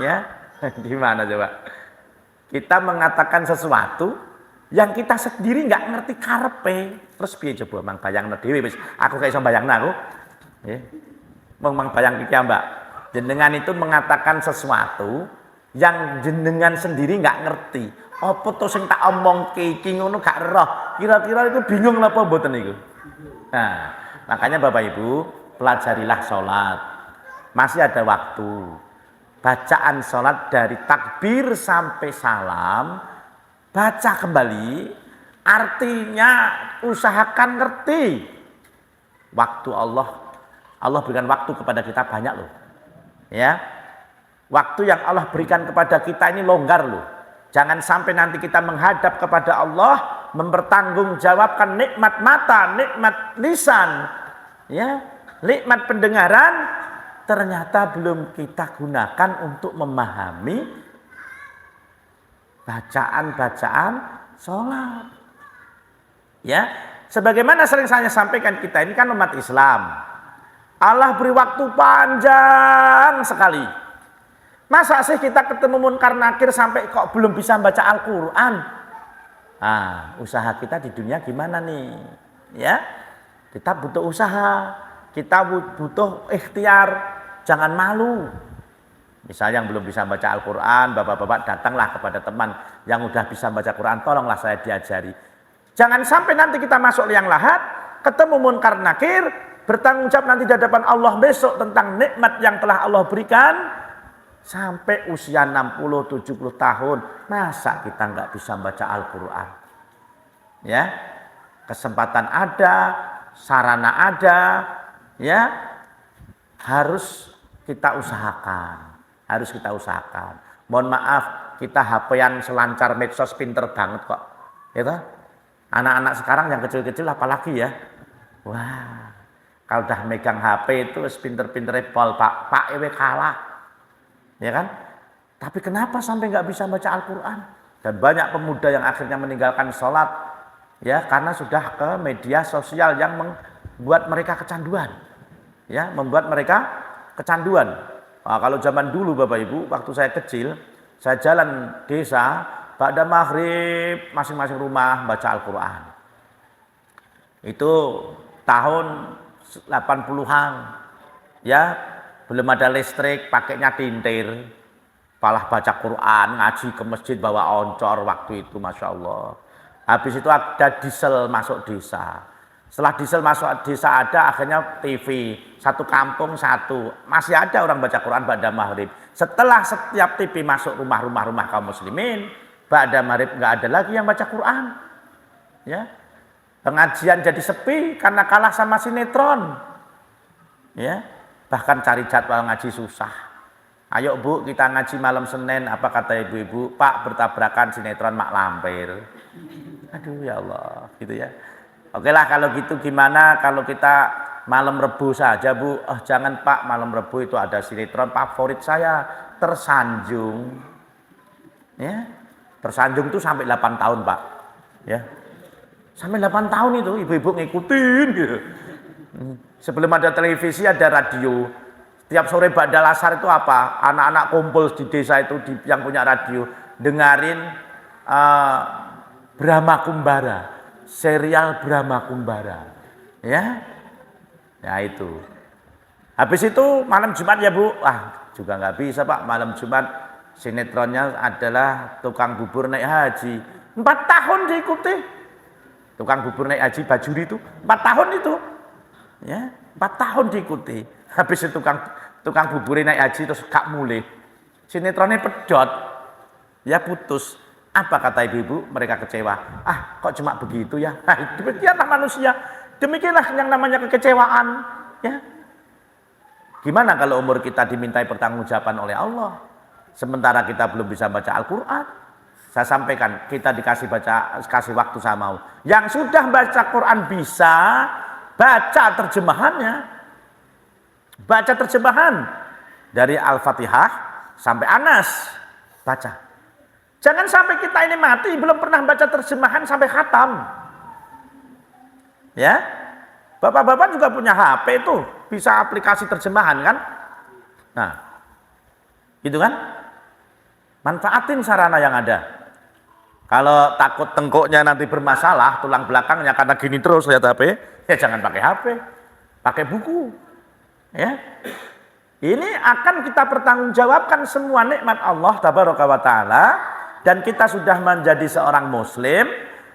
Ya, gimana coba? Kita mengatakan sesuatu yang kita sendiri nggak ngerti karepe, terus piye coba mang bayangno dhewe wis. Aku gak iso bayangno aku. Nggih. Mang bayang iki Mbak. Jenengan itu mengatakan sesuatu yang jenengan sendiri nggak ngerti. Apa to sing tak omongke iki ngono gak roh. Kira-kira itu bingung napa mboten niku. Nah, makanya Bapak Ibu, pelajarilah sholat. Masih ada waktu. Bacaan sholat dari takbir sampai salam, baca kembali. Artinya usahakan ngerti. Waktu Allah berikan waktu kepada kita banyak loh. Ya, waktu yang Allah berikan kepada kita ini longgar loh. Jangan sampai nanti kita menghadap kepada Allah, mempertanggungjawabkan nikmat mata, nikmat lisan, ya, nikmat pendengaran, ternyata belum kita gunakan untuk memahami bacaan-bacaan sholat. Ya, sebagaimana sering saya sampaikan, kita ini kan umat Islam. Allah beri waktu panjang sekali. Masa sih kita ketemu munkar nakir sampai kok belum bisa baca Al-Quran? Nah, usaha kita di dunia gimana nih? Ya, kita butuh usaha, kita butuh ikhtiar, jangan malu. Misalnya yang belum bisa baca Al-Quran, bapak-bapak datanglah kepada teman yang udah bisa baca Quran, tolonglah saya diajari. Jangan sampai nanti kita masuk liang lahat, ketemu munkar nakir, bertanggung jawab nanti di hadapan Allah besok tentang nikmat yang telah Allah berikan. Sampai usia 60-70 tahun, masa kita nggak bisa baca Al-Quran? Ya, kesempatan ada, sarana ada, ya, harus kita usahakan. Harus kita usahakan. Mohon maaf, kita HP-an selancar medsos pinter banget kok. Gitu? Anak-anak sekarang yang kecil-kecil apalagi ya. Wah, kalau udah megang HP itu pinter-pinternya pol Pak Ewe kalah. Ya kan? Tapi kenapa sampai nggak bisa baca Al-Quran? Dan banyak pemuda yang akhirnya meninggalkan sholat, ya, karena sudah ke media sosial yang membuat mereka kecanduan, ya, membuat mereka kecanduan. Nah, kalau zaman dulu Bapak Ibu, waktu saya kecil, saya jalan desa, pada maghrib masing-masing rumah baca Al-Quran. Itu tahun 80-an, ya. Belum ada listrik, pakainya tintir. Palah baca Quran, ngaji ke masjid, bawa oncor waktu itu, Masya Allah. Habis itu ada diesel masuk desa. Setelah diesel masuk desa ada, akhirnya TV. Satu kampung satu. Masih ada orang baca Quran ba'da maghrib. Setelah setiap TV masuk rumah kaum muslimin, ba'da maghrib nggak ada lagi yang baca Quran. Ya. Pengajian jadi sepi karena kalah sama sinetron. Ya. Bahkan cari jadwal ngaji susah. Ayo Bu, kita ngaji malam Senin, apa kata ibu-ibu? Pak, bertabrakan sinetron Mak Lampir. Aduh ya Allah, gitu ya. Oke lah kalau gitu gimana kalau kita malam Rebu saja Bu? Oh jangan Pak, malam Rebu itu ada sinetron favorit saya, Tersanjung. Ya, Tersanjung itu sampai 8 tahun Pak. Ya, sampai 8 tahun itu ibu-ibu ngikutin gitu. Sebelum ada televisi ada radio. Tiap sore ba'dal asar itu apa? Anak-anak kumpul di desa itu yang punya radio dengerin Brahma Kumbara, serial Brahma Kumbara, ya, ya itu. Habis itu malam Jumat ya Bu, juga nggak bisa Pak, malam Jumat sinetronnya adalah tukang bubur naik haji. 4 tahun diikuti, tukang bubur naik haji Bajuri itu 4 tahun itu, ya, 4 tahun diikuti. Habis itu tukang bubur naik haji terus gak mulai. Sinetronnya pedot. Ya putus. Apa kata ibu-ibu? Mereka kecewa. Kok cuma begitu ya? Demikianlah manusia. Demikianlah yang namanya kekecewaan. Ya. Gimana kalau umur kita dimintai pertanggungjawaban oleh Allah? Sementara kita belum bisa baca Al-Quran. Saya sampaikan, kita kasih waktu sama Allah. Yang sudah baca Quran bisa baca terjemahannya. Baca terjemahan dari Al-Fatihah sampai Anas, baca. Jangan sampai kita ini mati belum pernah baca terjemahan sampai khatam. Ya, bapak-bapak juga punya HP itu, bisa aplikasi terjemahan kan? Nah, gitu kan? Manfaatin sarana yang ada. Kalau takut tengkuknya nanti bermasalah, tulang belakangnya karena gini terus lihat HP, ya jangan pakai HP, pakai buku. Ya, ini akan kita pertanggungjawabkan semua nikmat Allah Tabaraka wa Ta'ala, dan kita sudah menjadi seorang muslim.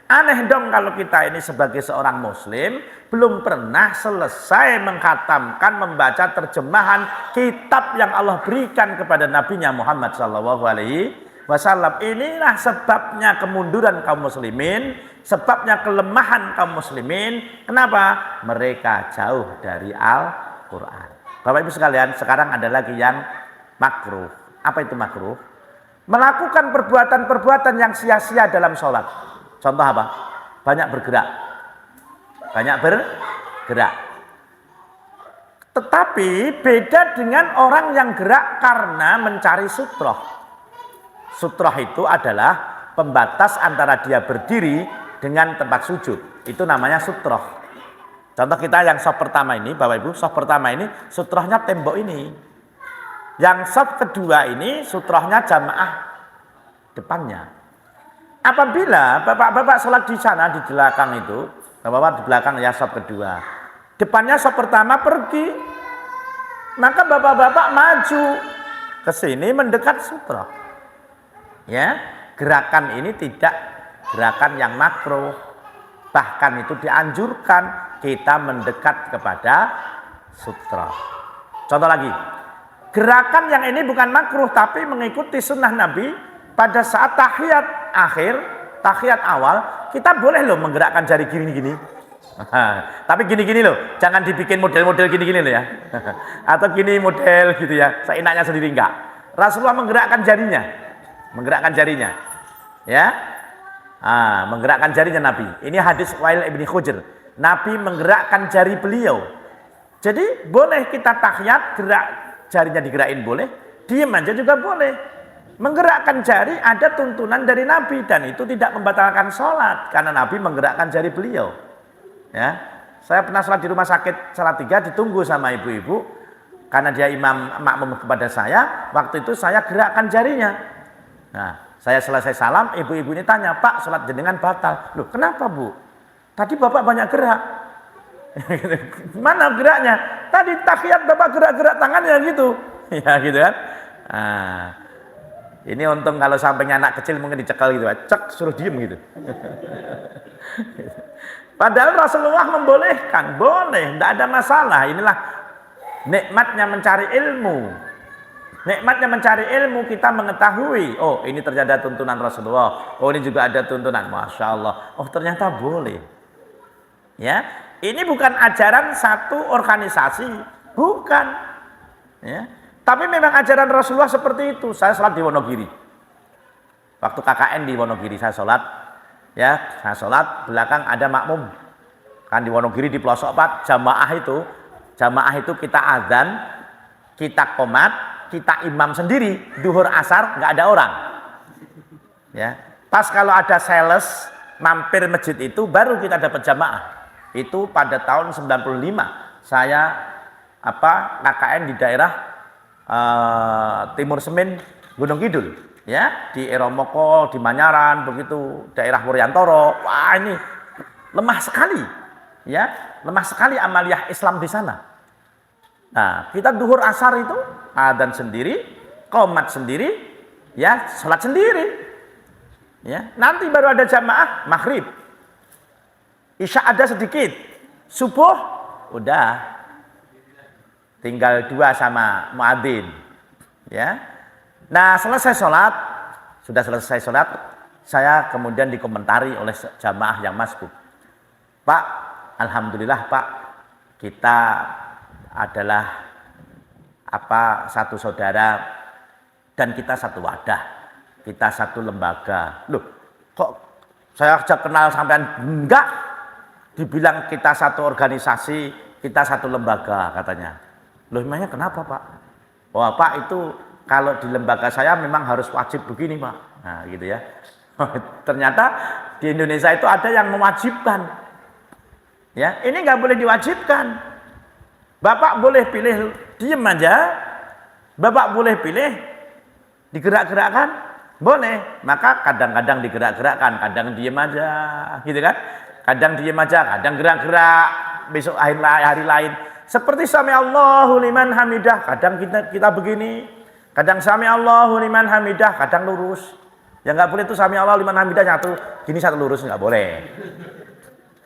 Aneh dong kalau kita ini sebagai seorang muslim belum pernah selesai mengkhatamkan membaca terjemahan kitab yang Allah berikan kepada Nabi-Nya Muhammad sallallahu alaihi wasallam. Inilah sebabnya kemunduran kaum muslimin, sebabnya kelemahan kaum muslimin. Kenapa? Mereka jauh dari Al-Quran. Bapak Ibu sekalian, sekarang ada lagi yang makruh. Apa itu makruh? Melakukan perbuatan-perbuatan yang sia-sia dalam sholat. Contoh apa? Banyak bergerak. Banyak bergerak. Tetapi beda dengan orang yang gerak karena mencari sutroh. Sutroh itu adalah pembatas antara dia berdiri dengan tempat sujud. Itu namanya sutroh. Contoh kita yang saf pertama ini, Bapak Ibu, saf pertama ini sutrohnya tembok ini. Yang saf kedua ini sutrohnya jamaah depannya. Apabila bapak-bapak sholat di sana di belakang itu, bapak-bapak di belakang ya saf kedua, depannya saf pertama pergi, maka bapak-bapak maju ke sini mendekat sutroh. Ya, gerakan ini tidak gerakan yang makruh, bahkan itu dianjurkan kita mendekat kepada sutroh. Contoh lagi, gerakan yang ini bukan makruh tapi mengikuti sunnah Nabi. Pada saat tahiyat akhir, tahiyat awal, kita boleh loh menggerakkan jari gini-gini. Tapi gini-gini loh, jangan dibikin model-model gini-gini loh ya. Atau gini model gitu ya, seenaknya sendiri enggak. Rasulullah menggerakkan jarinya, ya. Menggerakkan jarinya Nabi. Ini hadis Wail ibn Hujr. Nabi menggerakkan jari beliau. Jadi boleh kita tahiyat, gerak jarinya digerakin boleh, diam aja juga boleh. Menggerakkan jari ada tuntunan dari Nabi dan itu tidak membatalkan sholat karena Nabi menggerakkan jari beliau. Ya, saya pernah sholat di rumah sakit Salatiga, ditunggu sama ibu-ibu karena dia imam makmum kepada saya. Waktu itu saya gerakkan jarinya. Nah, saya selesai salam, ibu-ibu ini tanya, Pak, sholat jenengan batal. Loh, kenapa Bu? Tadi Bapak banyak gerak. Mana geraknya? Tadi tahiyat Bapak gerak-gerak tangannya gitu. Ya gitu kan. Ini untung kalau sampingnya anak kecil mungkin dicekal gitu, cek suruh diem gitu. Padahal Rasulullah membolehkan, boleh, tidak ada masalah. Inilah nikmatnya mencari ilmu. Nikmatnya mencari ilmu, kita mengetahui, oh ini ternyata tuntunan Rasulullah, oh ini juga ada tuntunan, Masya Allah, oh ternyata boleh. Ya, ini bukan ajaran satu organisasi, bukan. Ya, tapi memang ajaran Rasulullah seperti itu. Saya sholat di Wonogiri. Waktu KKN di Wonogiri saya sholat, ya, saya sholat belakang ada makmum. Kan di Wonogiri di pelosok Pak, jamaah itu kita azan, kita qomat, kita imam sendiri, duhur asar nggak ada orang. Ya, pas kalau ada sales mampir masjid itu baru kita dapat jamaah. Itu pada tahun 95 saya KKN di daerah Timur Semin Gunung Kidul, ya, di Eromoko, di Manyaran, begitu daerah Wuryantoro. Wah, ini lemah sekali, ya, lemah sekali amaliyah Islam di sana. Nah, kita duhur asar itu adzan sendiri, qomat sendiri, ya, salat sendiri. Ya, nanti baru ada jamaah maghrib. Isya ada sedikit. Subuh udah tinggal 2 sama muadzin. Ya. Nah, sudah selesai sholat, saya kemudian dikomentari oleh jamaah yang masbuk. Pak, alhamdulillah Pak, kita adalah satu saudara dan kita satu wadah, kita satu lembaga. Loh, kok saya aja kenal sampean enggak? Dibilang kita satu organisasi, kita satu lembaga katanya. Loh, emangnya kenapa Pak? Wah Pak, itu kalau di lembaga saya memang harus wajib begini Pak. Nah gitu ya. Ternyata di Indonesia itu ada yang mewajibkan. Ya, ini nggak boleh diwajibkan. Bapak boleh pilih diem aja, Bapak boleh pilih digerak-gerakkan, boleh. Maka kadang-kadang digerak-gerakkan, kadang diem aja, gitu kan? Kadang diem aja, kadang gerak-gerak. Besok hari lain, seperti sami Allahu liman hamidah, kadang kita begini, kadang sami Allahu liman hamidah, kadang lurus. Yang nggak boleh itu sami Allahu liman hamidah satu gini satu lurus, nggak boleh.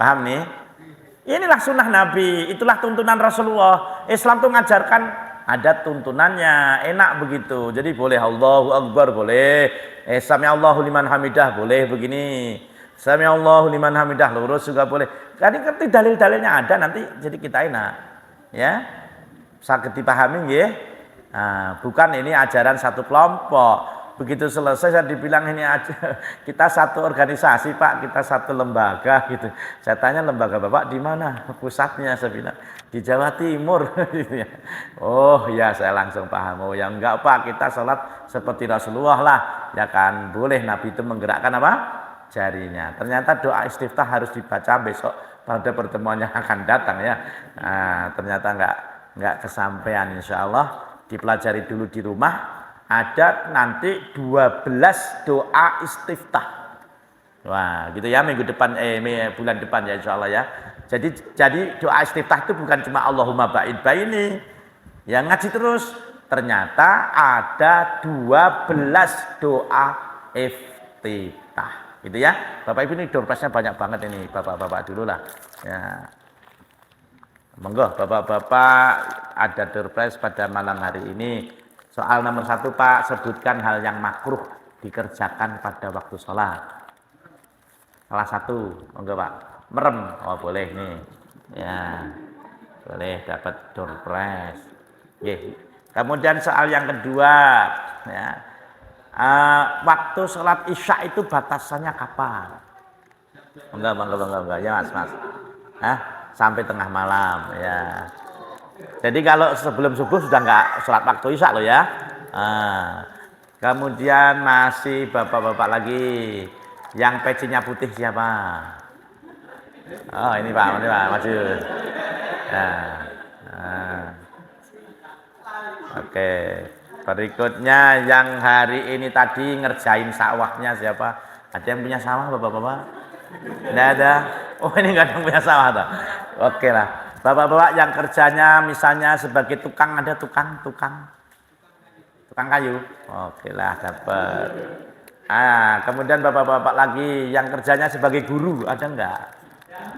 Paham nih? Inilah sunnah Nabi, itulah tuntunan Rasulullah. Islam tuh ngajarkan ada tuntunannya, enak begitu. Jadi boleh Allahu Akbar, boleh. Sami Allahu liman hamidah, boleh begini. Sami Allahu liman hamidah, lurus juga boleh. Jadi ngerti dalil-dalilnya ada, nanti jadi kita enak. Ya, sakit dipahami ya. Nah, bukan ini ajaran satu kelompok. Begitu selesai saya dibilang ini aja, kita satu organisasi Pak, kita satu lembaga gitu. Saya tanya lembaga Bapak di mana pusatnya? Saya bilang di Jawa Timur. Oh ya, saya langsung paham. Oh ya enggak Pak, kita sholat seperti Rasulullah lah, ya kan. Boleh Nabi itu menggerakkan apa? Jarinya. Ternyata doa istiftah harus dibaca besok pada pertemuan yang akan datang ya. Nah, ternyata enggak kesampaian, insya Allah dipelajari dulu di rumah. Ada nanti 12 doa istiftah. Wah, gitu ya, minggu depan bulan depan ya insya Allah ya. Jadi doa istiftah itu bukan cuma Allahumma ba'id baini. Yang ngaji terus. Ternyata ada 12 doa istiftah. Gitu ya. Bapak Ibu, ini doorprize-nya banyak banget ini. Bapak-bapak dulu lah. Ya. Monggo Bapak-bapak, ada doorprize pada malam hari ini. Soal nomor 1 Pak, sebutkan hal yang makruh dikerjakan pada waktu sholat. Salah satu, enggak Pak, merem, oh boleh nih, ya, boleh dapat door prize. Kemudian soal yang kedua, ya, waktu sholat isya itu batasannya kapan? Enggak, ya mas, sampai tengah malam, ya. Jadi kalau sebelum subuh sudah enggak sholat waktu isya loh ya. Kemudian masih bapak-bapak lagi, yang pecinya putih siapa? Oh ini Pak, maju. Ya. Oke, berikutnya yang hari ini tadi ngerjain sawahnya siapa? Ada yang punya sawah bapak-bapak? Tidak ada. Oh ini nggak ada yang punya sawah toh. Oke lah. Bapak-bapak yang kerjanya misalnya sebagai tukang, ada tukang tukang kayu. Oke lah, dapat. Ah, kemudian bapak-bapak lagi yang kerjanya sebagai guru, ada enggak?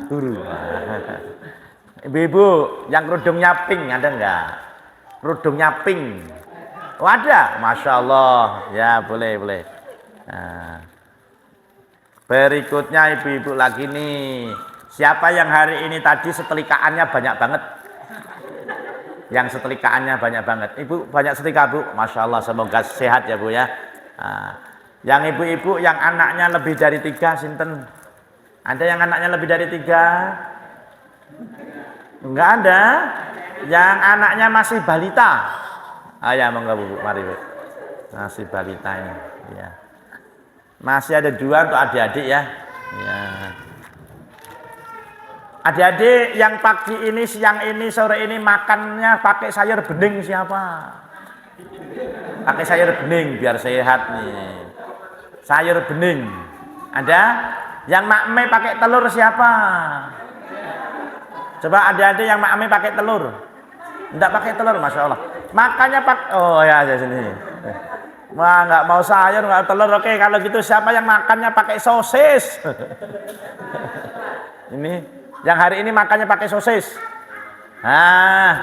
Guru. Ibu-ibu yang kerudungnya pink, ada enggak? Kerudungnya pink. Oh, ada, masya Allah. Ya boleh boleh. Nah, berikutnya ibu-ibu lagi nih. Siapa yang hari ini tadi setelikaannya banyak banget? Yang setelikaannya banyak banget. Ibu banyak setrika bu, masya Allah. Semoga sehat ya bu ya. Nah, yang ibu-ibu yang anaknya lebih dari 3, sinten? Ada yang anaknya lebih dari 3? Enggak ada. Yang anaknya masih balita. Ya monggo bu, mari bu. Masih balita ini. Ya. Masih ada 2 untuk adik-adik ya. Ya. Adik-adik yang pagi ini, siang ini, sore ini makannya pakai sayur bening siapa? Pakai sayur bening biar sehat nih. Sayur bening. Ada? Yang makme pakai telur siapa? Coba adik-adik yang makme pakai telur. Enggak pakai telur, masya Allah. Makannya oh ya sini. Wah nggak mau sayur, nggak telur. Oke kalau gitu siapa yang makannya pakai sosis? Ini. Yang hari ini makannya pakai sosis. Nah,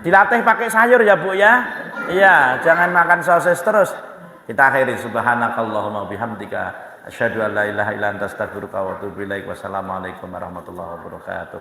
dilatih pakai sayur ya bu ya. Iya, jangan makan sosis terus. Kita akhiri subhanakallahumma bihamdika asyhadu an la ilaha illa anta astaghfiruka wa atubu ilaik. Wassalamualaikum warahmatullahi wabarakatuh.